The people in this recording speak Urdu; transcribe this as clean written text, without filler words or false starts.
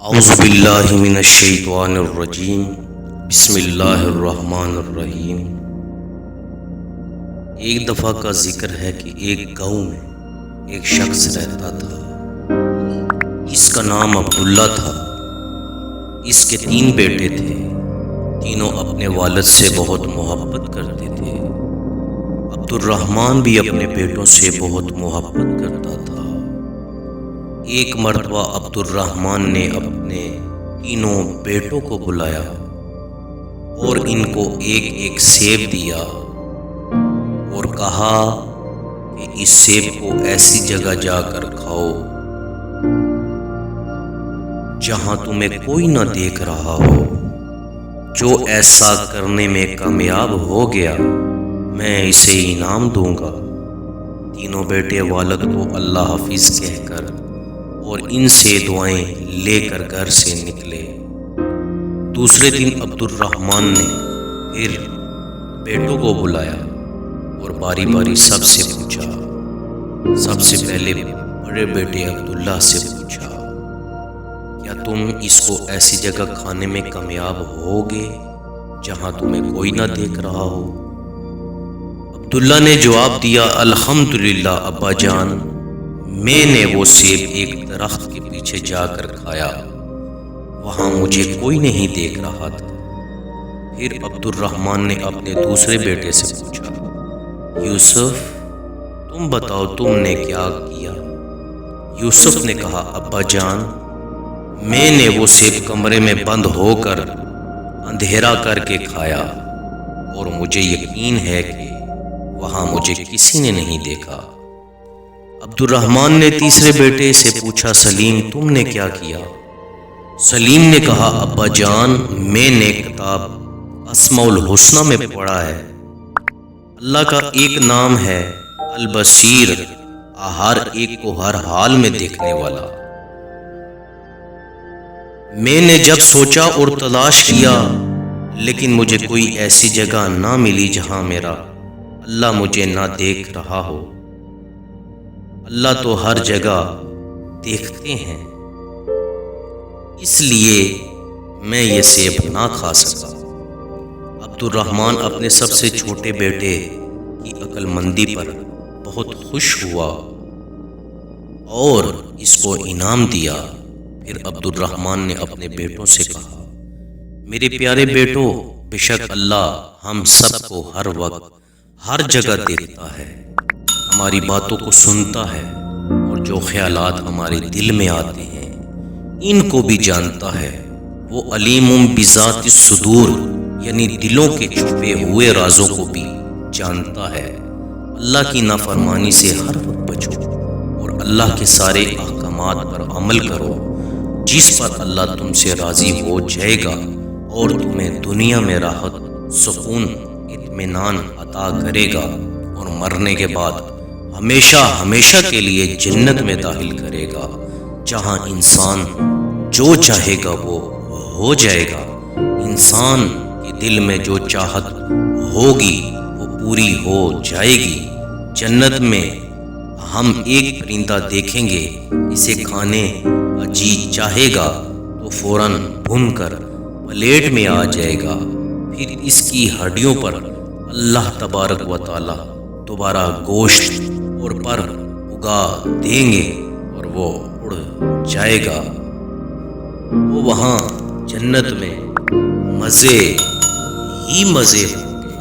اعوذ باللہ من الشیطان الرجیم بسم اللہ الرحمن الرحیم۔ ایک دفعہ کا ذکر ہے کہ ایک گاؤں میں ایک شخص رہتا تھا۔ اس کا نام عبداللہ تھا۔ اس کے 3 بیٹے تھے۔ تینوں اپنے والد سے بہت محبت کرتے تھے۔ عبد الرحمن بھی اپنے بیٹوں سے بہت محبت کرتا تھا۔ ایک مرتبہ عبد الرحمن نے اپنے تینوں بیٹوں کو بلایا اور ان کو ایک ایک سیب دیا اور کہا کہ اس سیب کو ایسی جگہ جا کر کھاؤ جہاں تمہیں کوئی نہ دیکھ رہا ہو۔ جو ایسا کرنے میں کامیاب ہو گیا میں اسے انعام دوں گا۔ تینوں بیٹے والد کو اللہ حافظ کہہ کر اور ان سے دعائیں لے کر گھر سے نکلے۔ دوسرے دن عبد الرحمن نے پھر بیٹوں کو بلایا اور باری باری سب سے پوچھا۔ سب سے پہلے بڑے بیٹے عبداللہ سے پوچھا، کیا تم اس کو ایسی جگہ کھانے میں کامیاب ہوگے جہاں تمہیں کوئی نہ دیکھ رہا ہو؟ عبداللہ نے جواب دیا، الحمدللہ ابا جان، میں نے وہ سیب ایک درخت کے پیچھے جا کر کھایا، وہاں مجھے کوئی نہیں دیکھ رہا تھا۔ پھر عبد الرحمن نے اپنے دوسرے بیٹے سے پوچھا، یوسف تم بتاؤ تم نے کیا کیا؟ یوسف نے کہا، ابا جان میں نے وہ سیب کمرے میں بند ہو کر اندھیرا کر کے کھایا اور مجھے یقین ہے کہ وہاں مجھے کسی نے نہیں دیکھا۔ عبد الرحمن نے تیسرے بیٹے سے پوچھا، سلیم تم نے کیا کیا؟ سلیم نے کہا، ابا جان میں نے کتاب اسماء الحسنی میں پڑھا ہے، اللہ کا ایک نام ہے البصیر، ہر ایک کو ہر حال میں دیکھنے والا۔ میں نے جب سوچا اور تلاش کیا لیکن مجھے کوئی ایسی جگہ نہ ملی جہاں میرا اللہ مجھے نہ دیکھ رہا ہو۔ اللہ تو ہر جگہ دیکھتے ہیں، اس لیے میں یہ سیب نہ کھا سکا۔ عبد الرحمن اپنے سب سے چھوٹے بیٹے کی عقل مندی پر بہت خوش ہوا اور اس کو انعام دیا۔ پھر عبد الرحمن نے اپنے بیٹوں سے کہا، میرے پیارے بیٹوں، بے شک اللہ ہم سب کو ہر وقت ہر جگہ دیکھتا ہے، ہماری باتوں کو سنتا ہے اور جو خیالات ہمارے دل میں آتے ہیں ان کو بھی جانتا ہے۔ وہ علیم بذات الصدور یعنی دلوں کے چھپے ہوئے رازوں کو بھی جانتا ہے۔ اللہ کی نافرمانی سے ہر وقت بچو اور اللہ کے سارے احکامات پر عمل کرو، جس پر اللہ تم سے راضی ہو جائے گا اور تمہیں دنیا میں راحت، سکون، اطمینان عطا کرے گا اور مرنے کے بعد ہمیشہ ہمیشہ کے لیے جنت میں داخل کرے گا، جہاں انسان جو چاہے گا وہ ہو جائے گا۔ انسان کے دل میں جو چاہت ہوگی وہ پوری ہو جائے گی۔ جنت میں ہم ایک پرندہ دیکھیں گے، اسے کھانے کا جی چاہے گا تو فوراً بھون کر پلیٹ میں آ جائے گا، پھر اس کی ہڈیوں پر اللہ تبارک و تعالی دوبارہ گوشت اور پر اگا دیں گے اور وہ اڑ جائے گا۔ وہ وہاں جنت میں مزے ہی مزے ہوں گے۔